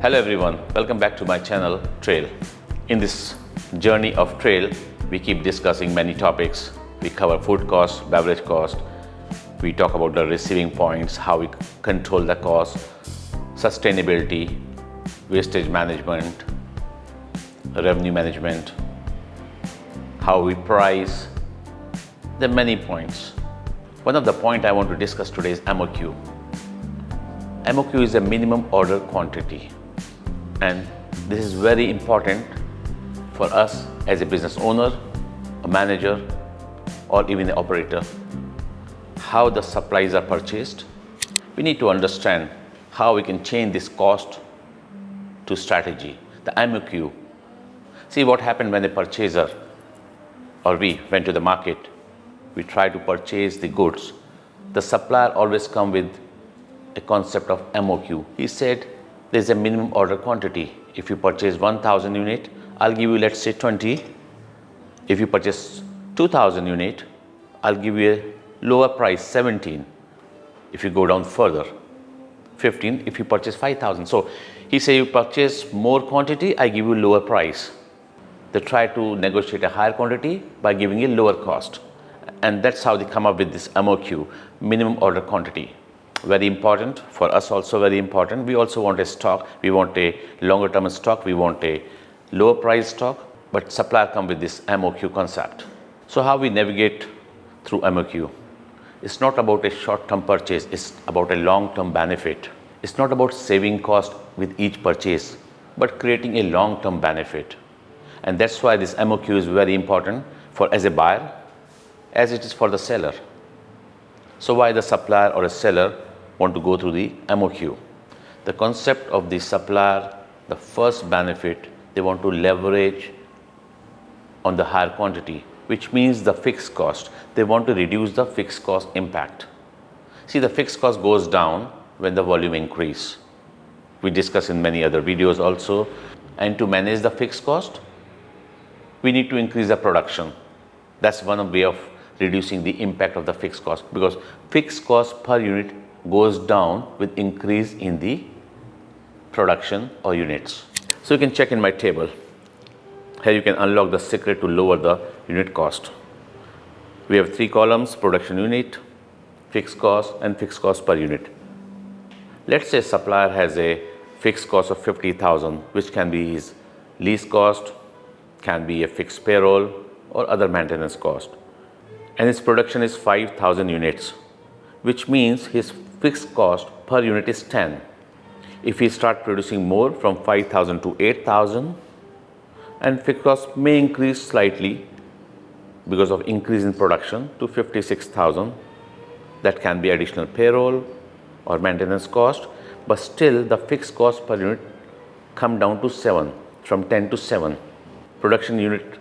Hello everyone, welcome back to my channel Trail. In this journey of Trail, we keep discussing many topics. We cover food cost, beverage cost, we talk about the receiving points, how we control the cost, sustainability, wastage management, revenue management, how we price. There are many points. One of the points I want to discuss today is MOQ. MOQ is a minimum order quantity, and this is very important for us as a business owner, a manager, or even an operator. How the supplies are purchased. We need to understand how we can change this cost to strategy, the MOQ. See what happened when a purchaser or we went to the market. We try to purchase the goods. The supplier always come with a concept of MOQ. He said there's a minimum order quantity. If you purchase 1,000 unit, I'll give you, let's say, 20. If you purchase 2,000 unit, I'll give you a lower price, 17. If you go down further, 15. If you purchase 5,000. So he say you purchase more quantity, I give you lower price. They try to negotiate a higher quantity by giving a lower cost. And that's how they come up with this MOQ, minimum order quantity. Very important for us, also very important. We also want a stock. We want a longer term stock. We want a lower price stock. But supplier come with this MOQ concept. So how we navigate through MOQ? It's not about a short term purchase. It's about a long term benefit. It's not about saving cost with each purchase, but creating a long term benefit. And that's why this MOQ is very important for as a buyer, as it is for the seller. So why the supplier or a seller want to go through the MOQ? The concept of the supplier, the first benefit, they want to leverage on the higher quantity, which means the fixed cost. They want to reduce the fixed cost impact. See, the fixed cost goes down when the volume increase. We discuss in many other videos also. And to manage the fixed cost, we need to increase the production. That's one way of reducing the impact of the fixed cost, because fixed cost per unit goes down with increase in the production or units. So you can check in my table. Here you can unlock the secret to lower the unit cost. We have 3 columns: production unit, fixed cost, and fixed cost per unit. Let's say supplier has a fixed cost of 50,000, which can be his lease cost, can be a fixed payroll or other maintenance cost. And his production is 5,000 units, which means his fixed cost per unit is 10. If he start producing more from 5,000 to 8,000, and fixed cost may increase slightly because of increase in production to 56,000, that can be additional payroll or maintenance cost, but still the fixed cost per unit come down to 7, from 10 to 7. Production unit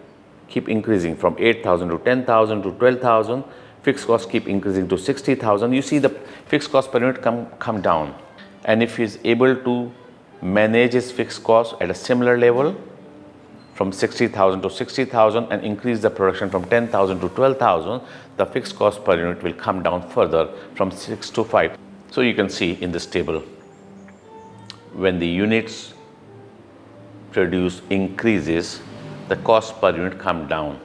keep increasing from 8,000 to 10,000 to 12,000. Fixed costs keep increasing to 60,000. You see the fixed cost per unit come down. And if he is able to manage his fixed cost at a similar level from 60,000 to 60,000 and increase the production from 10,000 to 12,000, the fixed cost per unit will come down further from 6 to 5. So you can see in this table, when the units produce increases, the cost per unit come down.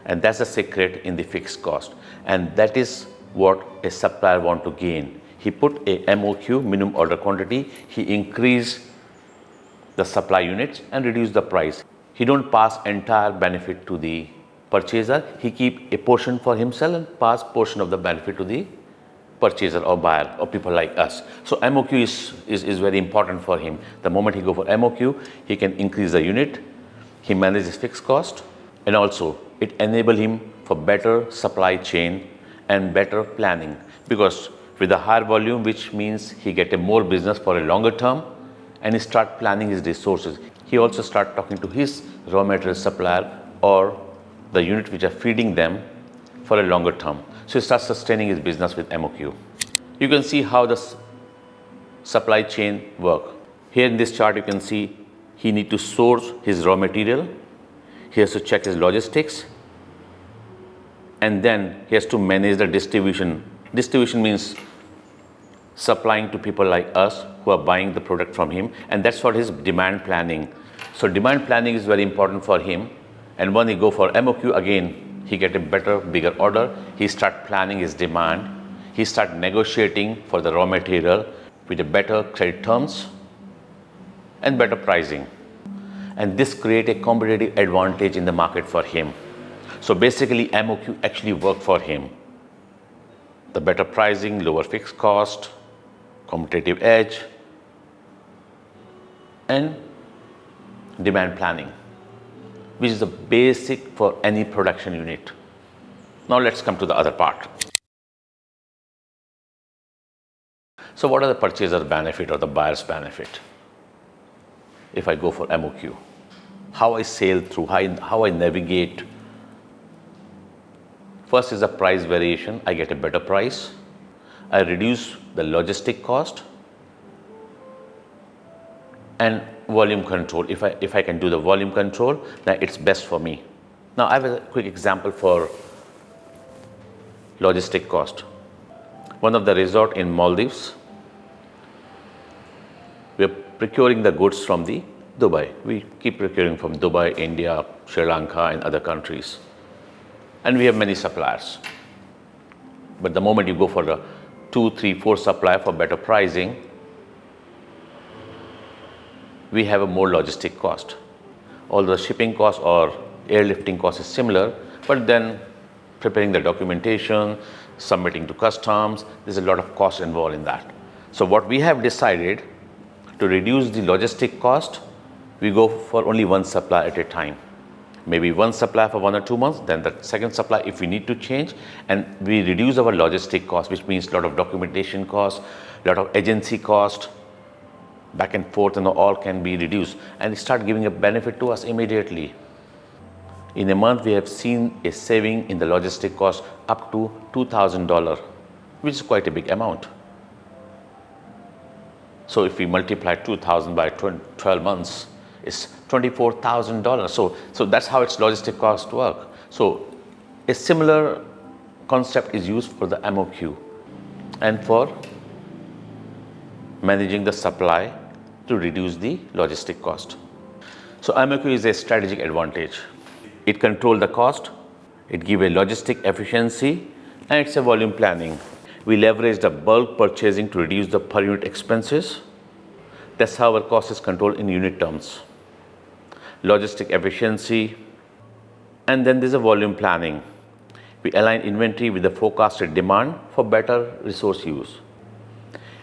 And that's the secret in the fixed cost. And that is what a supplier want to gain. He put a MOQ, minimum order quantity. He increase the supply units and reduce the price. He don't pass entire benefit to the purchaser. He keep a portion for himself and pass portion of the benefit to the purchaser or buyer or people like us. So MOQ is very important for him. The moment he go for MOQ, he can increase the unit. He manages fixed cost, and also it enable him for better supply chain and better planning, because with a higher volume, which means he get a more business for a longer term, and he start planning his resources. He also start talking to his raw material supplier or the unit which are feeding them for a longer term. So he starts sustaining his business with MOQ. You can see how the supply chain work. Here in this chart you can see he need to source his raw material, he has to check his logistics, and then he has to manage the distribution. Distribution means supplying to people like us who are buying the product from him, and that's for his demand planning. So demand planning is very important for him, and when he go for MOQ, again he get a better, bigger order. He start planning his demand. He start negotiating for the raw material with a better credit terms and better pricing, and this create a competitive advantage in the market for him. So basically MOQ actually work for him. The better pricing, lower fixed cost, competitive edge, and demand planning, which is the basic for any production unit. Now let's come to the other part. So what are the purchaser benefit or the buyer's benefit if I go for MOQ? How I sail through, how I navigate. First is the price variation. I get a better price. I reduce the logistic cost and volume control. If I can do the volume control, then it's best for me. Now I have a quick example for logistic cost. One of the resort in Maldives, we are procuring the goods from the Dubai. We keep procuring from Dubai, India, Sri Lanka and other countries. And we have many suppliers. But the moment you go for the 2, 3, 4 supplier for better pricing, we have a more logistic cost. Although the shipping cost or airlifting cost is similar, but then preparing the documentation, submitting to customs, there's a lot of cost involved in that. So what we have decided to reduce the logistic cost, we go for only one supplier at a time. Maybe one supplier for 1 or 2 months, then the second supplier if we need to change, and we reduce our logistic cost, which means a lot of documentation cost, a lot of agency cost, back and forth, and all can be reduced, and start giving a benefit to us immediately. In a month, we have seen a saving in the logistic cost up to $2,000, which is quite a big amount. So if we multiply 2,000 by 12 months, it's $24,000. So that's how its logistic cost work. So a similar concept is used for the MOQ and for managing the supply to reduce the logistic cost. So MOQ is a strategic advantage. It controls the cost, it gives a logistic efficiency, and it's a volume planning. We leverage the bulk purchasing to reduce the per unit expenses. That's how our cost is controlled in unit terms. Logistic efficiency, and then there's a volume planning. We align inventory with the forecasted demand for better resource use.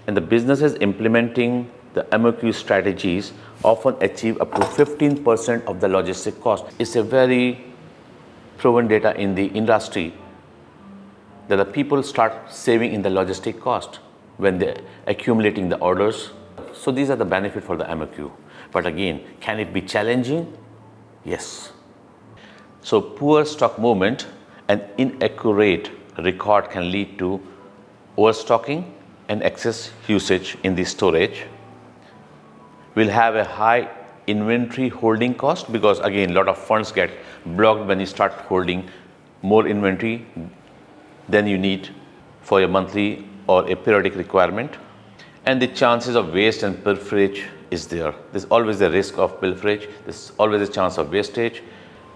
And the businesses implementing the MOQ strategies often achieve up to 15% of the logistic cost. It's a very proven data in the industry that the people start saving in the logistic cost when they're accumulating the orders. So these are the benefits for the MOQ. But again, can it be challenging? Yes. So poor stock movement and inaccurate record can lead to overstocking and excess usage in the storage. We'll have a high inventory holding cost because again, a lot of funds get blocked when you start holding more inventory than you need for your monthly or a periodic requirement. And the chances of waste and pilferage is there. There's always a risk of pilferage. There's always a chance of wastage,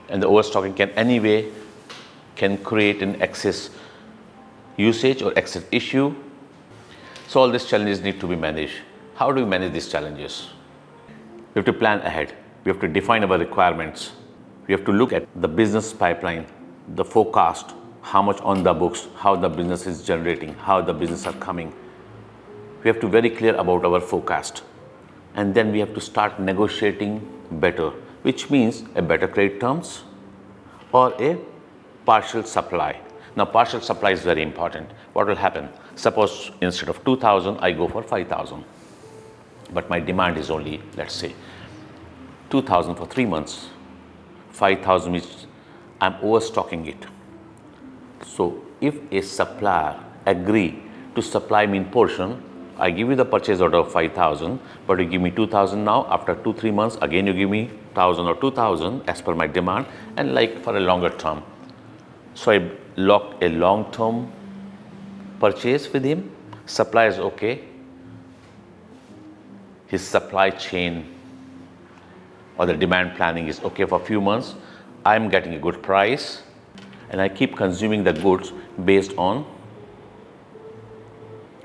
and the overstocking can create an excess usage or excess issue. So all these challenges need to be managed. How do we manage these challenges? We have to plan ahead. We have to define our requirements. We have to look at the business pipeline, the forecast, how much on the books, how the business is generating, how the business are coming. We have to be very clear about our forecast. And then we have to start negotiating better, which means a better credit terms or a partial supply. Now partial supply is very important. What will happen? Suppose instead of 2,000, I go for 5,000. But my demand is only, let's say, 2,000 for 3 months. 5,000 means I'm overstocking it. So if a supplier agree to supply me in portion, I give you the purchase order of 5,000, but you give me 2,000 now. After 2-3 months, again you give me 1,000 or 2,000 as per my demand, and like for a longer term. So I lock a long-term purchase with him Supplier is okay. His supply chain or the demand planning is okay for a few months. I'm getting a good price and I keep consuming the goods based on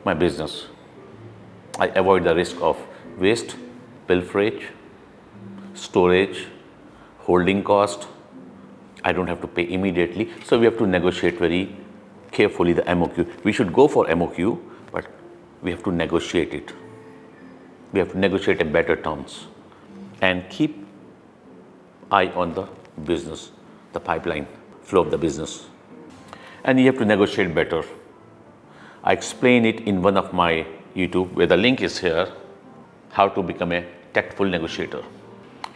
my business. I avoid the risk of waste, pilferage, storage, holding cost. I don't have to pay immediately. So we have to negotiate very carefully the MOQ. We should go for MOQ, but we have to negotiate it. We have to negotiate in better terms and keep eye on the business, the pipeline flow of the business. And you have to negotiate better. I explain it in one of my YouTube, where the link is here, how to become a tactful negotiator.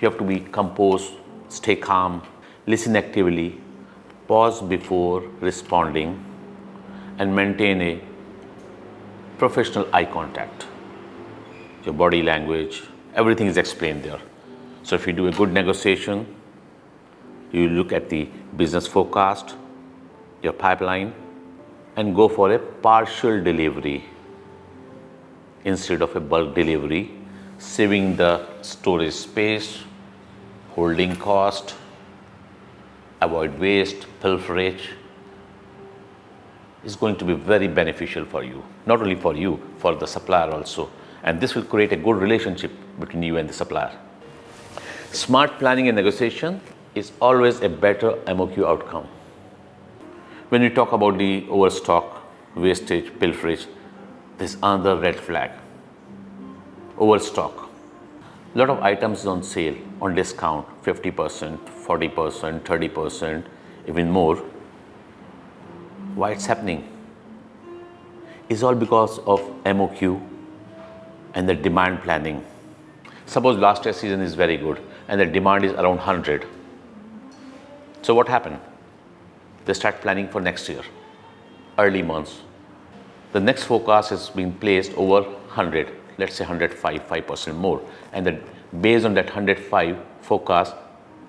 You have to be composed, stay calm, listen actively, pause before responding, and maintain a professional eye contact. Your body language, everything is explained there. So if you do a good negotiation, you look at the business forecast, your pipeline, and go for a partial delivery instead of a bulk delivery, saving the storage space, holding cost, avoid waste, pilferage. Is going to be very beneficial for you, not only for you, for the supplier also. And this will create a good relationship between you and the supplier. Smart planning and negotiation is always a better MOQ outcome. When we talk about the overstock, wastage, pilferage, there's another red flag. Overstock. A lot of items on sale, on discount, 50%, 40%, 30%, even more. Why it's happening? It's all because of MOQ and the demand planning. Suppose last year's season is very good and the demand is around 100. So what happened? They start planning for next year, early months. The next forecast has been placed over 100, let's say 105, 5% more. And then based on that 105 forecast,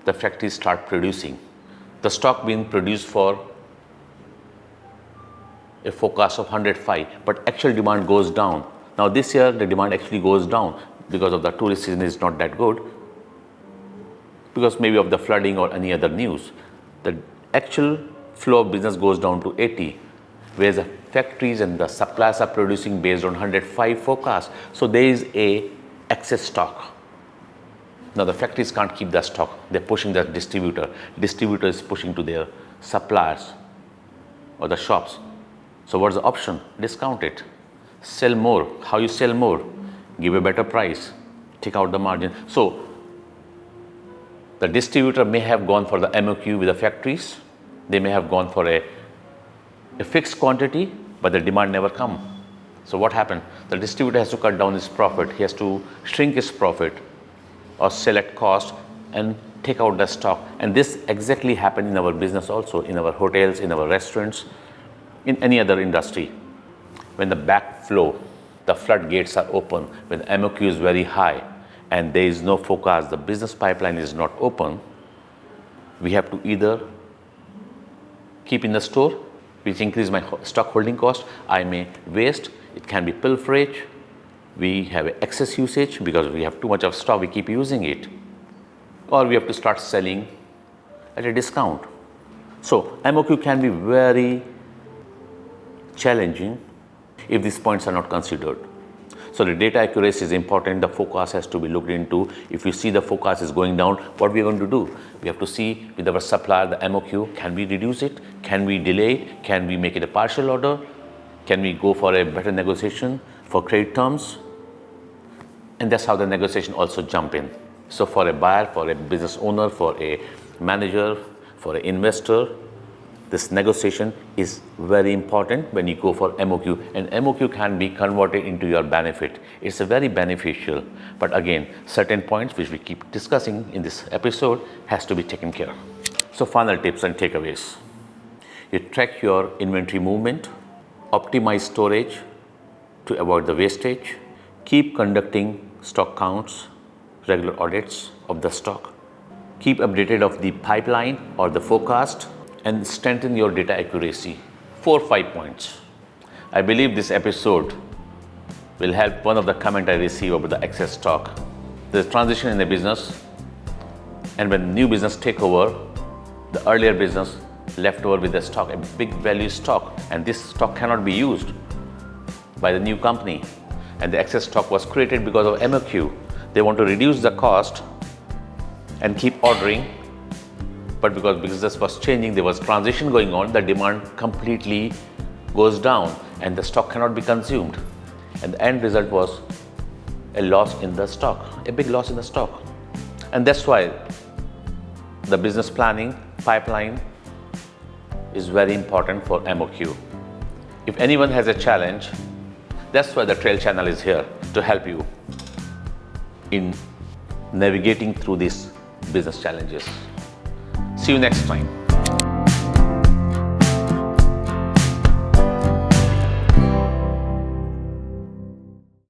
the factories start producing. The stock being produced for a forecast of 105, but actual demand goes down. Now this year the demand actually goes down because of the tourist season is not that good, because maybe of the flooding or any other news. The actual flow of business goes down to 80, whereas the factories and the suppliers are producing based on 105 forecast. So there is a excess stock. Now the factories can't keep that stock. They're pushing the distributor. Distributor is pushing to their suppliers or the shops. So what's the option? Discount it. Sell more. How you sell more? Give a better price. Take out the margin. So the distributor may have gone for the MOQ with the factories. They may have gone for a fixed quantity, but the demand never come. So what happened? The distributor has to cut down his profit. He has to shrink his profit or sell at cost and take out the stock. And this exactly happened in our business also, in our hotels, in our restaurants, in any other industry. When the backflow, the floodgates are open, when the MOQ is very high and there is no forecast, the business pipeline is not open, we have to either keep in the store, which increase my stock holding cost. I may waste, it can be pilferage. We have excess usage because we have too much of stock, we keep using it. Or we have to start selling at a discount. So MOQ can be very challenging if these points are not considered. So the data accuracy is important. The forecast has to be looked into. If you see the forecast is going down, what we are going to do? We have to see with our supplier the MOQ. Can we reduce it? Can we delay it? Can we make it a partial order? Can we go for a better negotiation for credit terms? And that's how the negotiation also jump in. So for a buyer, for a business owner, for a manager, for an investor, this negotiation is very important when you go for MOQ, and MOQ can be converted into your benefit. It's a very beneficial, but again, certain points which we keep discussing in this episode has to be taken care of. So final tips and takeaways. You track your inventory movement, optimize storage to avoid the wastage, keep conducting stock counts, regular audits of the stock, keep updated of the pipeline or the forecast, and strengthen your data accuracy. 4 or 5 points. I believe this episode will help one of the comment I receive about the excess stock. There's transition in the business, and when new business take over, the earlier business left over with the stock, a big value stock, and this stock cannot be used by the new company. And the excess stock was created because of MOQ. They want to reduce the cost and keep ordering, but because business was changing, there was transition going on, the demand completely goes down and the stock cannot be consumed. And the end result was a loss in the stock, a big loss in the stock. And that's why the business planning pipeline is very important for MOQ. If anyone has a challenge, that's why the Trail channel is here to help you in navigating through these business challenges. See you next time.